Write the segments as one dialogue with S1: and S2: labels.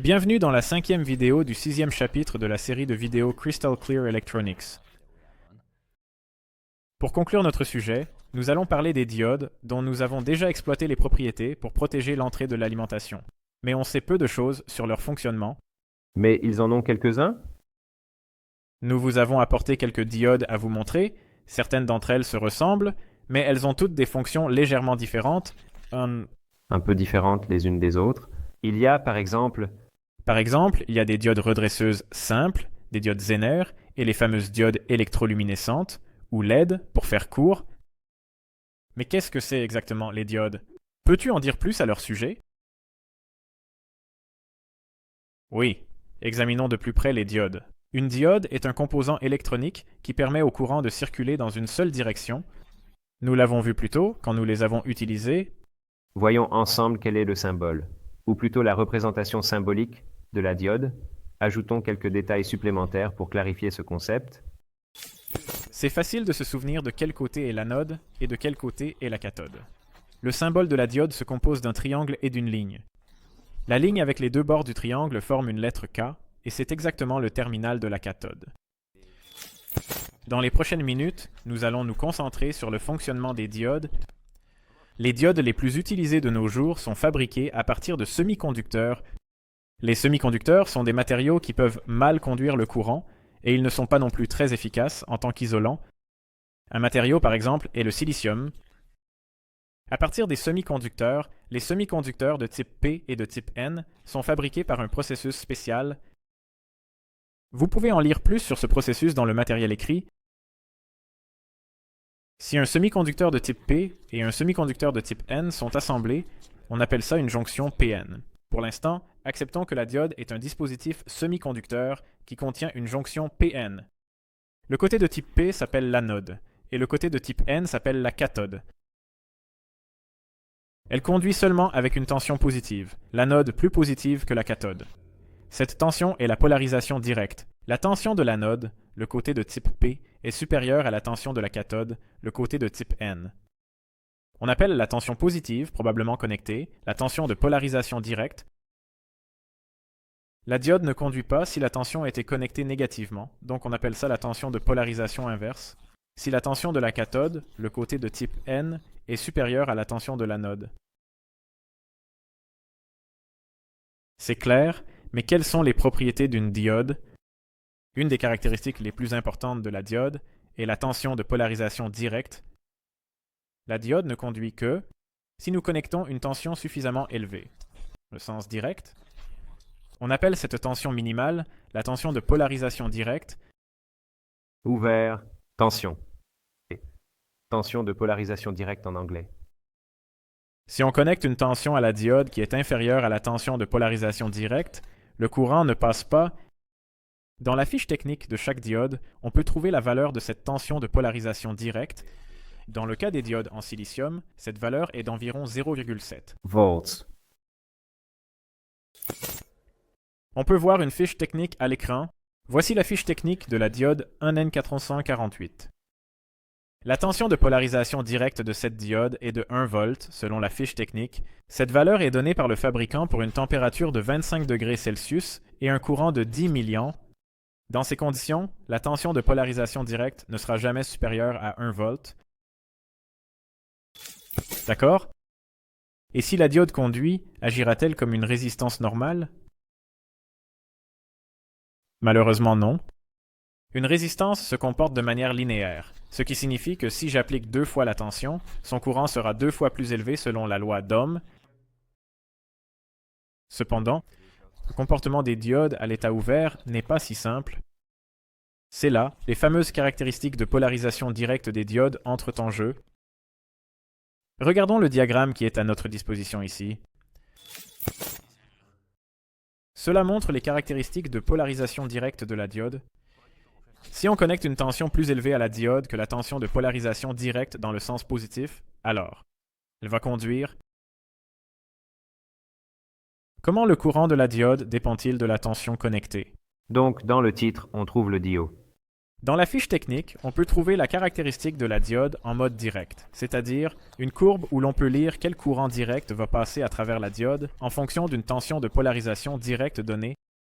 S1: Bienvenue dans la 5e vidéo du 6e chapitre de la série de vidéos Crystal Clear Electronics. Pour conclure notre sujet, nous allons parler des diodes dont nous avons déjà exploité les propriétés pour protéger l'entrée de l'alimentation. Mais on sait peu de choses sur leur fonctionnement.
S2: Mais ils en ont quelques-uns?
S1: Nous vous avons apporté quelques diodes à vous montrer, certaines d'entre elles se ressemblent, mais elles ont toutes des fonctions légèrement différentes.
S2: Un peu différentes les unes des autres. Il y a, par exemple,
S1: Il y a des diodes redresseuses simples, des diodes Zener, et les fameuses diodes électroluminescentes, ou LED pour faire court. Mais qu'est-ce que c'est exactement les diodes? Peux-tu en dire plus à leur sujet? Oui, examinons de plus près les diodes. Une diode est un composant électronique qui permet au courant de circuler dans une seule direction. Nous l'avons vu plus tôt quand nous les avons utilisées.
S2: voyons ensemble quel est le symbole, ou plutôt la représentation symbolique de la diode. Ajoutons quelques détails supplémentaires pour clarifier ce concept.
S1: C'est facile de se souvenir de quel côté est l'anode et de quel côté est la cathode. Le symbole de la diode se compose d'un triangle et d'une ligne. La ligne avec les deux bords du triangle forme une lettre K, et c'est exactement le terminal de la cathode. Dans les prochaines minutes, nous allons nous concentrer sur le fonctionnement des diodes. Les diodes les plus utilisées de nos jours sont fabriquées à partir de semi-conducteurs. Les semi-conducteurs sont des matériaux qui peuvent mal conduire le courant, et ils ne sont pas non plus très efficaces en tant qu'isolants. Un matériau, par exemple, est le silicium. À partir des semi-conducteurs, les semi-conducteurs de type P et de type N sont fabriqués par un processus spécial. Vous pouvez en lire plus sur ce processus dans le matériel écrit. Si un semi-conducteur de type P et un semi-conducteur de type N sont assemblés, on appelle ça une jonction PN. Pour l'instant, acceptons que la diode est un dispositif semi-conducteur qui contient une jonction PN. Le côté de type P s'appelle l'anode, et le côté de type N s'appelle la cathode. Elle conduit seulement avec une tension positive, l'anode plus positive que la cathode. Cette tension est la polarisation directe. La tension de l'anode, le côté de type P, est supérieure à la tension de la cathode, le côté de type N. On appelle la tension positive, probablement connectée, la tension de polarisation directe. La diode ne conduit pas si la tension était connectée négativement, donc on appelle ça la tension de polarisation inverse. Si la tension de la cathode, le côté de type N, est supérieure à la tension de l'anode. C'est clair, mais quelles sont les propriétés d'une diode? Une des caractéristiques les plus importantes de la diode est la tension de polarisation directe. La diode ne conduit que si nous connectons une tension suffisamment élevée. Le sens direct. On appelle cette tension minimale la tension de polarisation directe.
S2: Ouvert, tension. Tension de polarisation directe en anglais.
S1: Si on connecte une tension à la diode qui est inférieure à la tension de polarisation directe, le courant ne passe pas. Dans la fiche technique de chaque diode, on peut trouver la valeur de cette tension de polarisation directe. Dans le cas des diodes en silicium, cette valeur est d'environ 0,7
S2: volts.
S1: On peut voir une fiche technique à l'écran. Voici la fiche technique de la diode 1N448. La tension de polarisation directe de cette diode est de 1 volt selon la fiche technique. Cette valeur est donnée par le fabricant pour une température de 25 degrés Celsius et un courant de 10 milliamps. Dans ces conditions, la tension de polarisation directe ne sera jamais supérieure à 1 volt. D'accord? Et si la diode conduit, agira-t-elle comme une résistance normale? Malheureusement non. Une résistance se comporte de manière linéaire, ce qui signifie que si j'applique 2 fois la tension, son courant sera 2 fois plus élevé selon la loi d'Ohm. Cependant, le comportement des diodes à l'état ouvert n'est pas si simple. C'est là, les fameuses caractéristiques de polarisation directe des diodes entrent en jeu. Regardons le diagramme qui est à notre disposition ici. Cela montre les caractéristiques de polarisation directe de la diode. Si on connecte une tension plus élevée à la diode que la tension de polarisation directe dans le sens positif, alors elle va conduire. Comment le courant de la diode dépend-il de la tension connectée?
S2: Donc, dans le titre, on trouve le diode.
S1: Dans la fiche technique, on peut trouver la caractéristique de la diode en mode direct, c'est-à-dire une courbe où l'on peut lire quel courant direct va passer à travers la diode en fonction d'une tension de polarisation directe donnée.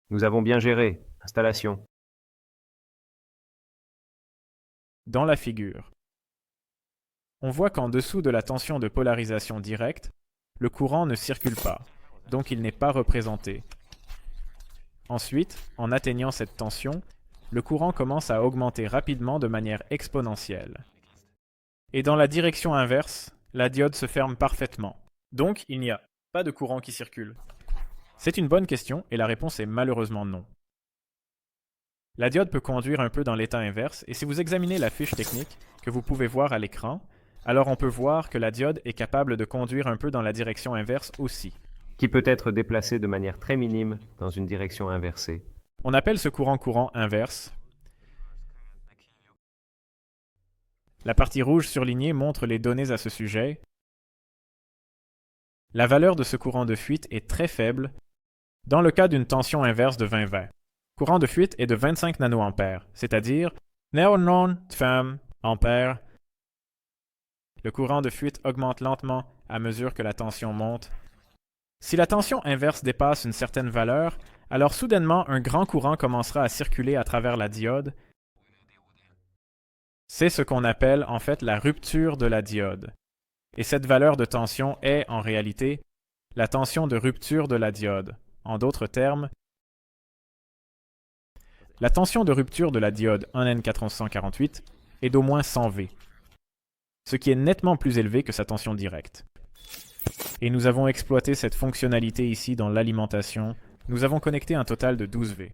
S2: Nous avons bien géré. Installation.
S1: Dans la figure. On voit qu'en dessous de la tension de polarisation directe, le courant ne circule pas, donc il n'est pas représenté. Ensuite, en atteignant cette tension, le courant commence à augmenter rapidement de manière exponentielle. Et dans la direction inverse, la diode se ferme parfaitement. Donc, il n'y a pas de courant qui circule. C'est une bonne question et la réponse est malheureusement non. La diode peut conduire un peu dans l'état inverse et si vous examinez la fiche technique que vous pouvez voir à l'écran, alors on peut voir que la diode est capable de conduire un peu dans la direction inverse aussi.
S2: Qui peut être déplacé de manière très minime dans une direction inversée.
S1: On appelle ce courant inverse. La partie rouge surlignée montre les données à ce sujet. La valeur de ce courant de fuite est très faible dans le cas d'une tension inverse de 20-20. Le courant de fuite est de 25 nanoampères, c'est-à-dire 0,9 ampères. Le courant de fuite augmente lentement à mesure que la tension monte. Si la tension inverse dépasse une certaine valeur, alors soudainement un grand courant commencera à circuler à travers la diode. C'est ce qu'on appelle en fait la rupture de la diode. Et cette valeur de tension est, en réalité, la tension de rupture de la diode. En d'autres termes, la tension de rupture de la diode 1N448 est d'au moins 100 V, ce qui est nettement plus élevé que sa tension directe. Et nous avons exploité cette fonctionnalité ici dans l'alimentation. Nous avons connecté un total de 12 V.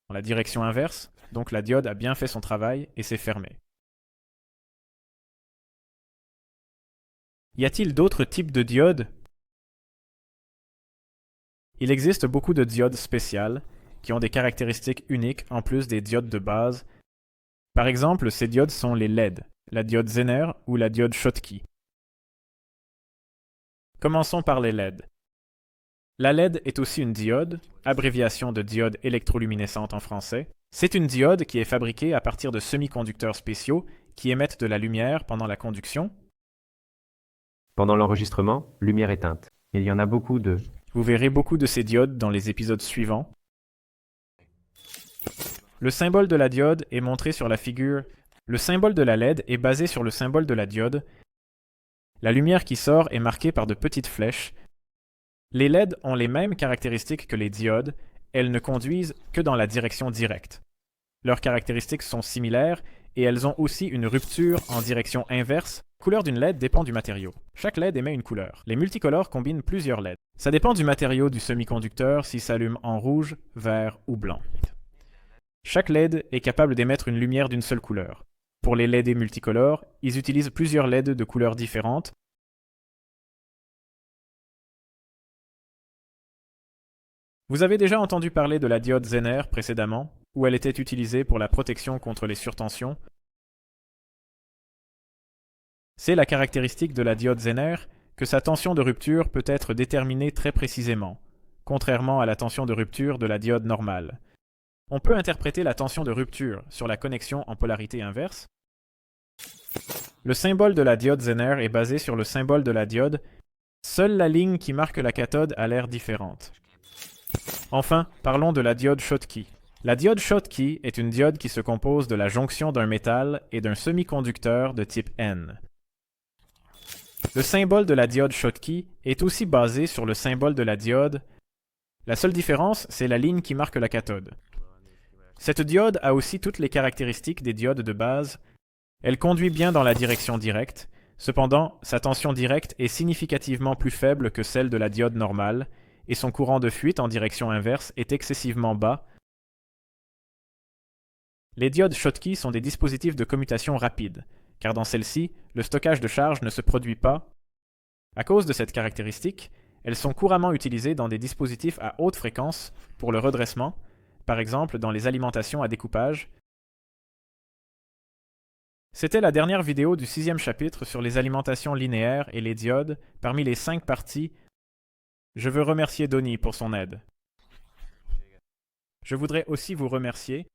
S1: Dans la direction inverse, donc la diode a bien fait son travail et s'est fermée. Y a-t-il d'autres types de diodes? Il existe beaucoup de diodes spéciales qui ont des caractéristiques uniques en plus des diodes de base. Par exemple, ces diodes sont les LED, la diode Zener ou la diode Schottky. Commençons par les LED. La LED est aussi une diode, abréviation de diode électroluminescente en français. C'est une diode qui est fabriquée à partir de semi-conducteurs spéciaux qui émettent de la lumière pendant la conduction.
S2: Pendant l'enregistrement, lumière éteinte. Il y en a beaucoup de...
S1: Vous verrez beaucoup de ces diodes dans les épisodes suivants. Le symbole de la diode est montré sur la figure. Le symbole de la LED est basé sur le symbole de la diode. La lumière qui sort est marquée par de petites flèches. Les LED ont les mêmes caractéristiques que les diodes, elles ne conduisent que dans la direction directe. Leurs caractéristiques sont similaires et elles ont aussi une rupture en direction inverse. La couleur d'une LED dépend du matériau. Chaque LED émet une couleur. Les multicolores combinent plusieurs LED. Ça dépend du matériau du semi-conducteur s'il s'allume en rouge, vert ou blanc. Chaque LED est capable d'émettre une lumière d'une seule couleur. Pour les LED multicolores, ils utilisent plusieurs LED de couleurs différentes. Vous avez déjà entendu parler de la diode Zener précédemment, où elle était utilisée pour la protection contre les surtensions. C'est la caractéristique de la diode Zener que sa tension de rupture peut être déterminée très précisément, contrairement à la tension de rupture de la diode normale. On peut interpréter la tension de rupture sur la connexion en polarité inverse. Le symbole de la diode Zener est basé sur le symbole de la diode. Seule la ligne qui marque la cathode a l'air différente. Enfin, parlons de la diode Schottky. La diode Schottky est une diode qui se compose de la jonction d'un métal et d'un semi-conducteur de type N. Le symbole de la diode Schottky est aussi basé sur le symbole de la diode. La seule différence, c'est la ligne qui marque la cathode. Cette diode a aussi toutes les caractéristiques des diodes de base. Elle conduit bien dans la direction directe. Cependant, sa tension directe est significativement plus faible que celle de la diode normale, et son courant de fuite en direction inverse est excessivement bas. Les diodes Schottky sont des dispositifs de commutation rapide, car dans celles-ci, le stockage de charge ne se produit pas. À cause de cette caractéristique, elles sont couramment utilisées dans des dispositifs à haute fréquence pour le redressement, par exemple dans les alimentations à découpage. C'était la dernière vidéo du 6e chapitre sur les alimentations linéaires et les diodes parmi les 5 parties. Je veux remercier Donnie pour son aide. Je voudrais aussi vous remercier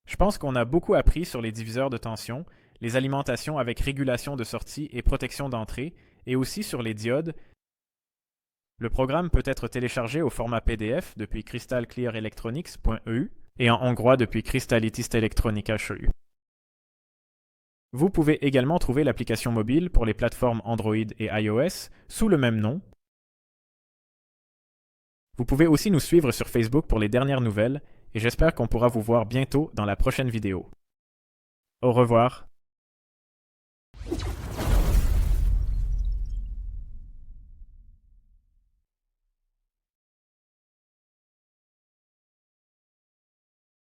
S1: Je pense qu'on a beaucoup appris sur les diviseurs de tension, les alimentations avec régulation de sortie et protection d'entrée, et aussi sur les diodes. Le programme peut être téléchargé au format PDF depuis crystalclearelectronics.eu et en hongrois depuis Crystallitis Electronica.eu. Vous pouvez également trouver l'application mobile pour les plateformes Android et iOS sous le même nom. Vous pouvez aussi nous suivre sur Facebook pour les dernières nouvelles et j'espère qu'on pourra vous voir bientôt dans la prochaine vidéo. Au revoir.